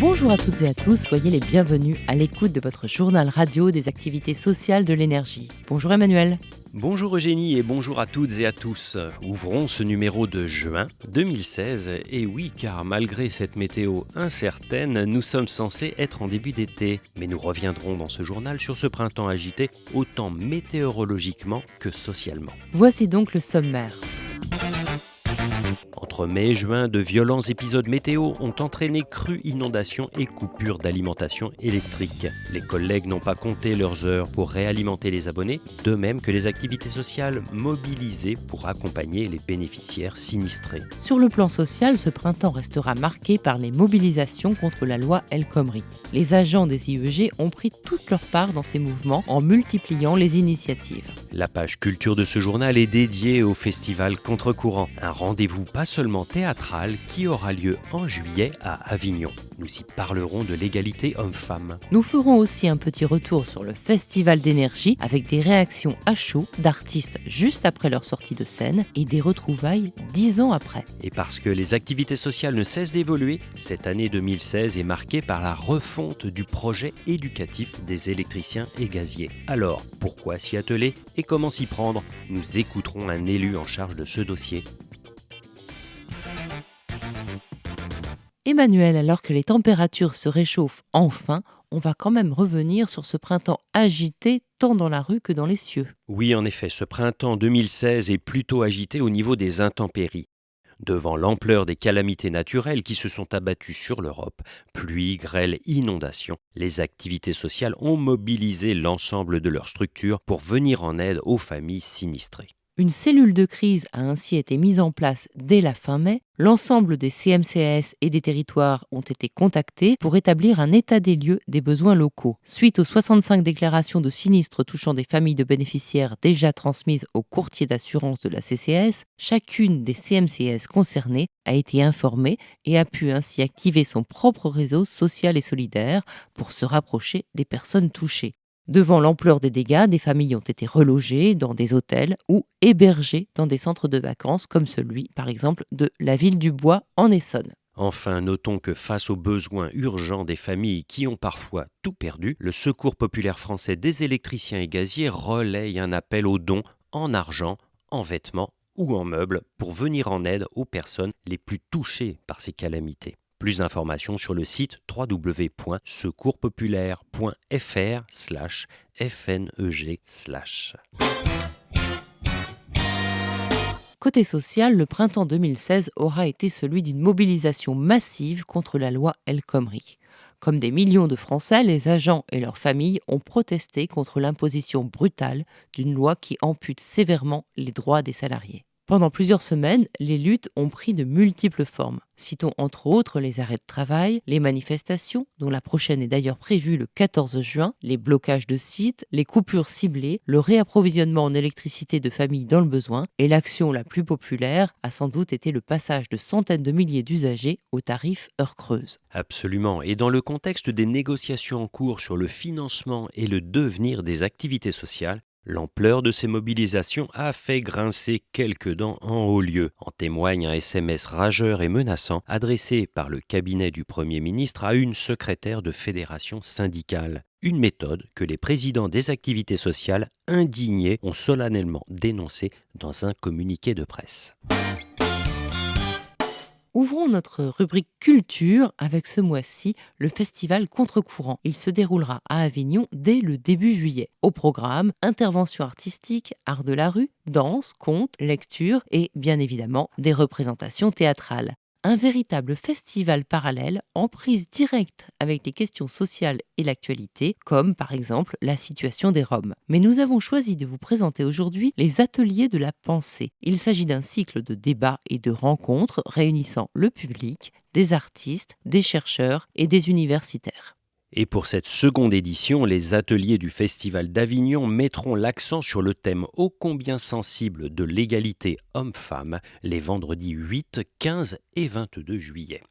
Bonjour à toutes et à tous, soyez les bienvenus à l'écoute de votre journal radio des activités sociales de l'énergie. Bonjour Emmanuel. Bonjour Eugénie et bonjour à toutes et à tous. Ouvrons ce numéro de juin 2016. Et oui, car malgré cette météo incertaine, nous sommes censés être en début d'été. Mais nous reviendrons dans ce journal sur ce printemps agité, autant météorologiquement que socialement. Voici donc le sommaire. Entre mai et juin, de violents épisodes météo ont entraîné crues, inondations et coupures d'alimentation électrique. Les collègues n'ont pas compté leurs heures pour réalimenter les abonnés, de même que les activités sociales mobilisées pour accompagner les bénéficiaires sinistrés. Sur le plan social, ce printemps restera marqué par les mobilisations contre la loi El Khomri. Les agents des IEG ont pris toute leur part dans ces mouvements en multipliant les initiatives. La page culture de ce journal est dédiée au festival Contre-courant, un rendez-vous pas seulement théâtral qui aura lieu en juillet à Avignon. Nous y parlerons de l'égalité homme-femme. Nous ferons aussi un petit retour sur le festival d'énergie avec des réactions à chaud d'artistes juste après leur sortie de scène et des retrouvailles 10 ans après. Et parce que les activités sociales ne cessent d'évoluer, cette année 2016 est marquée par la refonte du projet éducatif des électriciens et gaziers. Alors, pourquoi s'y atteler et comment s'y prendre? Nous écouterons un élu en charge de ce dossier. Emmanuel, alors que les températures se réchauffent enfin, on va quand même revenir sur ce printemps agité tant dans la rue que dans les cieux. Oui, en effet, ce printemps 2016 est plutôt agité au niveau des intempéries. Devant l'ampleur des calamités naturelles qui se sont abattues sur l'Europe, pluie, grêle, inondations, les activités sociales ont mobilisé l'ensemble de leurs structures pour venir en aide aux familles sinistrées. Une cellule de crise a ainsi été mise en place dès la fin mai. L'ensemble des CMCAS et des territoires ont été contactés pour établir un état des lieux des besoins locaux. Suite aux 65 déclarations de sinistres touchant des familles de bénéficiaires déjà transmises au courtier d'assurance de la CCAS, chacune des CMCAS concernées a été informée et a pu ainsi activer son propre réseau social et solidaire pour se rapprocher des personnes touchées. Devant l'ampleur des dégâts, des familles ont été relogées dans des hôtels ou hébergées dans des centres de vacances comme celui, par exemple, de la ville du Bois en Essonne. Enfin, notons que face aux besoins urgents des familles qui ont parfois tout perdu, le Secours populaire français des électriciens et gaziers relaye un appel aux dons en argent, en vêtements ou en meubles pour venir en aide aux personnes les plus touchées par ces calamités. Plus d'informations sur le site www.secourspopulaire.fr/FNEG/. Côté social, le printemps 2016 aura été celui d'une mobilisation massive contre la loi El Khomri. Comme des millions de Français, les agents et leurs familles ont protesté contre l'imposition brutale d'une loi qui ampute sévèrement les droits des salariés. Pendant plusieurs semaines, les luttes ont pris de multiples formes. Citons entre autres les arrêts de travail, les manifestations, dont la prochaine est d'ailleurs prévue le 14 juin, les blocages de sites, les coupures ciblées, le réapprovisionnement en électricité de familles dans le besoin, et l'action la plus populaire a sans doute été le passage de centaines de milliers d'usagers au tarif heure creuse. Absolument, et dans le contexte des négociations en cours sur le financement et le devenir des activités sociales, l'ampleur de ces mobilisations a fait grincer quelques dents en haut lieu. En témoigne un SMS rageur et menaçant adressé par le cabinet du Premier ministre à une secrétaire de fédération syndicale. Une méthode que les présidents des activités sociales indignés ont solennellement dénoncée dans un communiqué de presse. Ouvrons notre rubrique culture avec ce mois-ci le festival Contre-courant. Il se déroulera à Avignon dès le début juillet. Au programme, interventions artistiques, art de la rue, danse, contes, lecture et bien évidemment des représentations théâtrales. Un véritable festival parallèle en prise directe avec les questions sociales et l'actualité, comme par exemple la situation des Roms. Mais nous avons choisi de vous présenter aujourd'hui les ateliers de la pensée. Il s'agit d'un cycle de débats et de rencontres réunissant le public, des artistes, des chercheurs et des universitaires. Et pour cette seconde édition, les ateliers du Festival d'Avignon mettront l'accent sur le thème ô combien sensible de l'égalité homme-femme les vendredis 8, 15 et 22 juillet.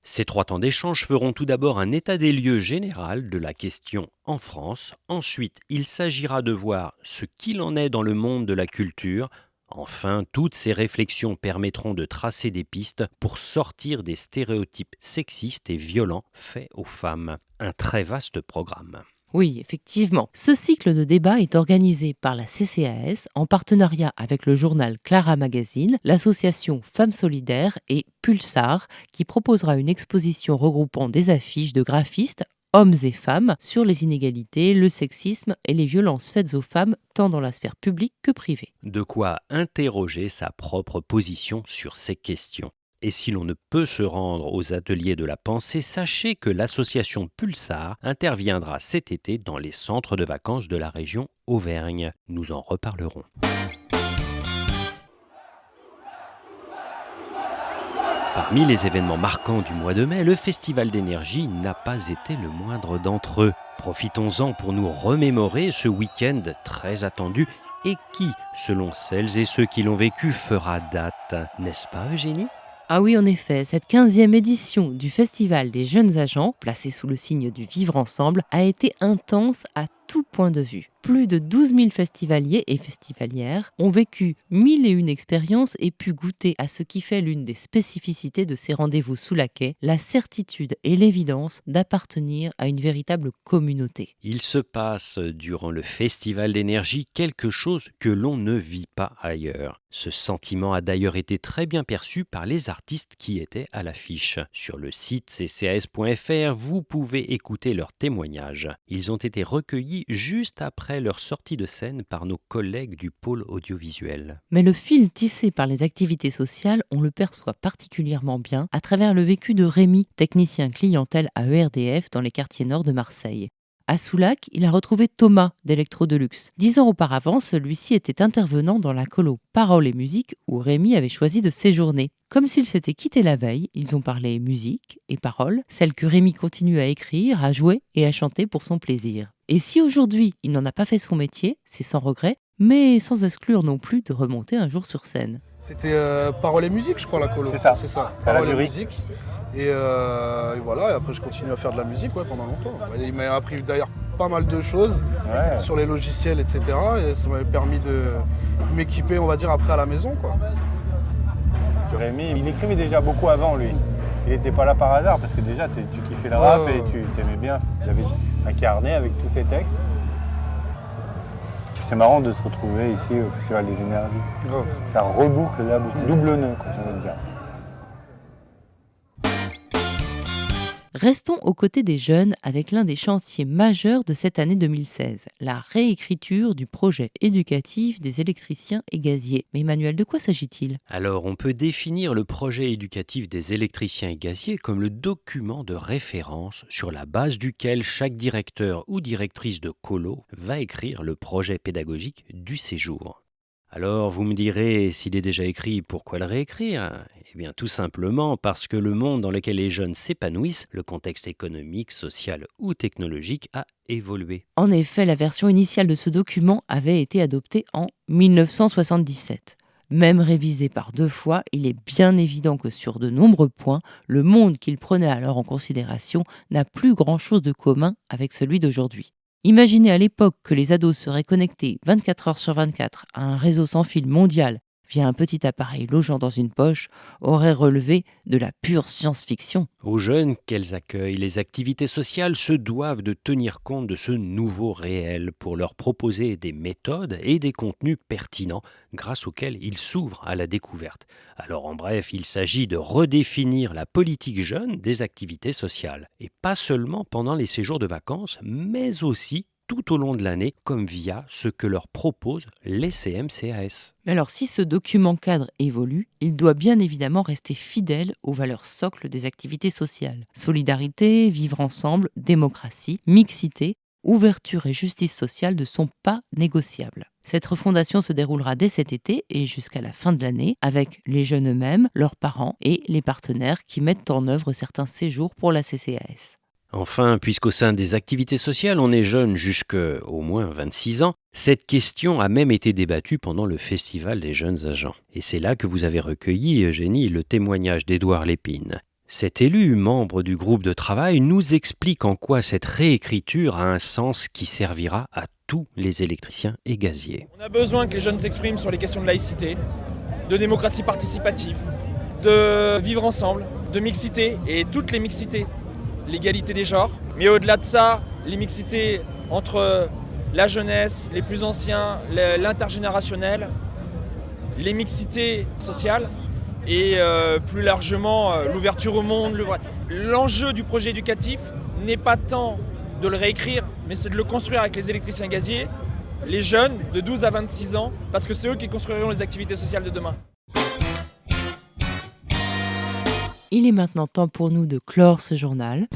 Ces 3 temps d'échange feront tout d'abord un état des lieux général de la question en France. Ensuite, il s'agira de voir ce qu'il en est dans le monde de la culture. Enfin, toutes ces réflexions permettront de tracer des pistes pour sortir des stéréotypes sexistes et violents faits aux femmes. Un très vaste programme. Oui, effectivement. Ce cycle de débat est organisé par la CCAS en partenariat avec le journal Clara Magazine, l'association Femmes Solidaires et Pulsar, qui proposera une exposition regroupant des affiches de graphistes, hommes et femmes, sur les inégalités, le sexisme et les violences faites aux femmes, tant dans la sphère publique que privée. De quoi interroger sa propre position sur ces questions. Et si l'on ne peut se rendre aux ateliers de la pensée, sachez que l'association Pulsar interviendra cet été dans les centres de vacances de la région Auvergne. Nous en reparlerons. Parmi les événements marquants du mois de mai, le Festival d'énergie n'a pas été le moindre d'entre eux. Profitons-en pour nous remémorer ce week-end très attendu et qui, selon celles et ceux qui l'ont vécu, fera date. N'est-ce pas, Eugénie ? Ah oui, en effet, cette 15e édition du Festival des jeunes agents, placée sous le signe du vivre ensemble, a été intense à tout point de vue. Plus de 12 000 festivaliers et festivalières ont vécu 1001 expériences et pu goûter à ce qui fait l'une des spécificités de ces rendez-vous sous la quai, la certitude et l'évidence d'appartenir à une véritable communauté. Il se passe durant le Festival d'énergie quelque chose que l'on ne vit pas ailleurs. Ce sentiment a d'ailleurs été très bien perçu par les artistes qui étaient à l'affiche. Sur le site ccas.fr, vous pouvez écouter leurs témoignages. Ils ont été recueillis juste après leur sortie de scène par nos collègues du pôle audiovisuel. Mais le fil tissé par les activités sociales, on le perçoit particulièrement bien à travers le vécu de Rémi, technicien clientèle à ERDF dans les quartiers nord de Marseille. À Soulac, il a retrouvé Thomas d'Electro Deluxe. 10 ans auparavant, celui-ci était intervenant dans la colo Paroles et musique où Rémi avait choisi de séjourner. Comme s'ils s'étaient quittés la veille, ils ont parlé musique et paroles, celles que Rémi continue à écrire, à jouer et à chanter pour son plaisir. Et si aujourd'hui il n'en a pas fait son métier, c'est sans regret, mais sans exclure non plus de remonter un jour sur scène. C'était Paroles et musique, je crois, la colo. C'est ça. Paroles et musique. Et voilà, et après je continue à faire de la musique pendant longtemps. Il m'a appris d'ailleurs pas mal de choses sur les logiciels, etc. Et ça m'avait permis de m'équiper, on va dire, après à la maison, quoi. Rémi, il écrivait déjà beaucoup avant, lui. Il n'était pas là par hasard, parce que déjà, tu kiffais le rap et tu t'aimais bien. Il avait un carnet avec tous ses textes. C'est marrant de se retrouver ici au Festival des énergies. Grave. Ça reboucle la boucle, double nœud, j'ai envie de dire. Restons aux côtés des jeunes avec l'un des chantiers majeurs de cette année 2016, la réécriture du projet éducatif des électriciens et gaziers. Mais Emmanuel, de quoi s'agit-il ? Alors, on peut définir le projet éducatif des électriciens et gaziers comme le document de référence sur la base duquel chaque directeur ou directrice de colo va écrire le projet pédagogique du séjour. Alors, vous me direz, s'il est déjà écrit, pourquoi le réécrire ? Eh bien, tout simplement parce que le monde dans lequel les jeunes s'épanouissent, le contexte économique, social ou technologique, a évolué. En effet, la version initiale de ce document avait été adoptée en 1977. Même révisé par 2 fois, il est bien évident que sur de nombreux points, le monde qu'il prenait alors en considération n'a plus grand-chose de commun avec celui d'aujourd'hui. Imaginez à l'époque que les ados seraient connectés 24 heures sur 24 à un réseau sans fil mondial via un petit appareil logeant dans une poche, aurait relevé de la pure science-fiction. Aux jeunes qu'elles accueillent, les activités sociales se doivent de tenir compte de ce nouveau réel pour leur proposer des méthodes et des contenus pertinents grâce auxquels ils s'ouvrent à la découverte. Alors en bref, il s'agit de redéfinir la politique jeune des activités sociales. Et pas seulement pendant les séjours de vacances, mais aussi tout au long de l'année, comme via ce que leur proposent les CMCAS. Mais alors, si ce document cadre évolue, il doit bien évidemment rester fidèle aux valeurs socles des activités sociales. Solidarité, vivre ensemble, démocratie, mixité, ouverture et justice sociale ne sont pas négociables. Cette refondation se déroulera dès cet été et jusqu'à la fin de l'année avec les jeunes eux-mêmes, leurs parents et les partenaires qui mettent en œuvre certains séjours pour la CCAS. Enfin, puisqu'au sein des activités sociales, on est jeune jusqu'à au moins 26 ans, cette question a même été débattue pendant le Festival des jeunes agents. Et c'est là que vous avez recueilli, Eugénie, le témoignage d'Édouard Lépine. Cet élu, membre du groupe de travail, nous explique en quoi cette réécriture a un sens qui servira à tous les électriciens et gaziers. On a besoin que les jeunes s'expriment sur les questions de laïcité, de démocratie participative, de vivre ensemble, de mixité et toutes les mixités, l'égalité des genres. Mais au-delà de ça, les mixités entre la jeunesse, les plus anciens, l'intergénérationnel, les mixités sociales et plus largement l'ouverture au monde. L'enjeu du projet éducatif n'est pas tant de le réécrire, mais c'est de le construire avec les électriciens gaziers, les jeunes de 12 à 26 ans, parce que c'est eux qui construiront les activités sociales de demain. Il est maintenant temps pour nous de clore ce journal.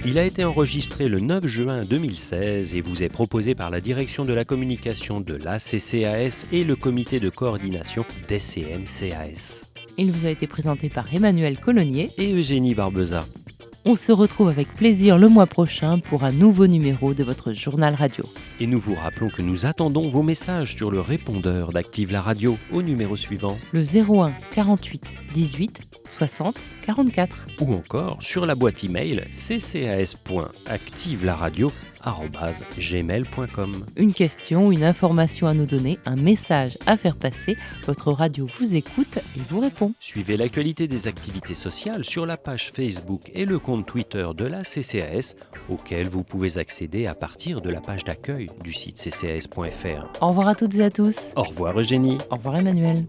Il a été enregistré le 9 juin 2016 et vous est proposé par la direction de la communication de l'ACCAS et le comité de coordination d'SCM-CAS. Il vous a été présenté par Emmanuel Colonnier Et Eugénie Barbeza. On se retrouve avec plaisir le mois prochain pour un nouveau numéro de votre journal radio. Et nous vous rappelons que nous attendons vos messages sur le répondeur d'Active la radio au numéro suivant. Le 01 48 18 60 44. Ou encore sur la boîte email ccas.activelaradio@gmail.com. Une question, une information à nous donner, un message à faire passer. Votre radio vous écoute et vous répond. Suivez l'actualité des activités sociales sur la page Facebook et le compte Twitter de la CCAS, auquel vous pouvez accéder à partir de la page d'accueil du site ccas.fr. Au revoir à toutes et à tous. Au revoir Eugénie. Au revoir Emmanuel.